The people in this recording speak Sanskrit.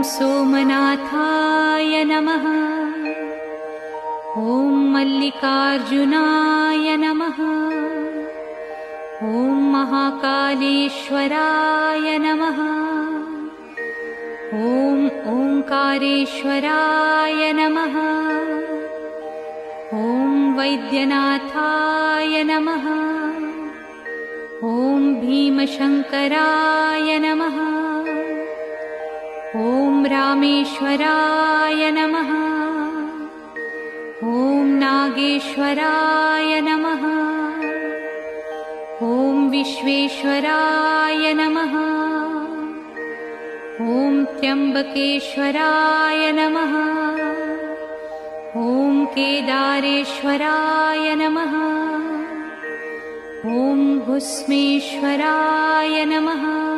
सोमनाथाय नमः। ॐ मल्लिकार्जुनाय नमः। ॐ महाकालेश्वराय नमः। ॐ ओंकारेश्वराय नमः। ॐ वैद्यनाथाय नमः। ॐ भीमशंकराय नमः। ॐ रामेश्वराय नमः। ॐ नागेश्वराय नमः। ॐ विश्वेश्वराय नमः। ॐ त्र्यंबकेश्वराय नमः। ॐ केदारेश्वराय नमः। ॐ भुस्मेश्वराय नमः।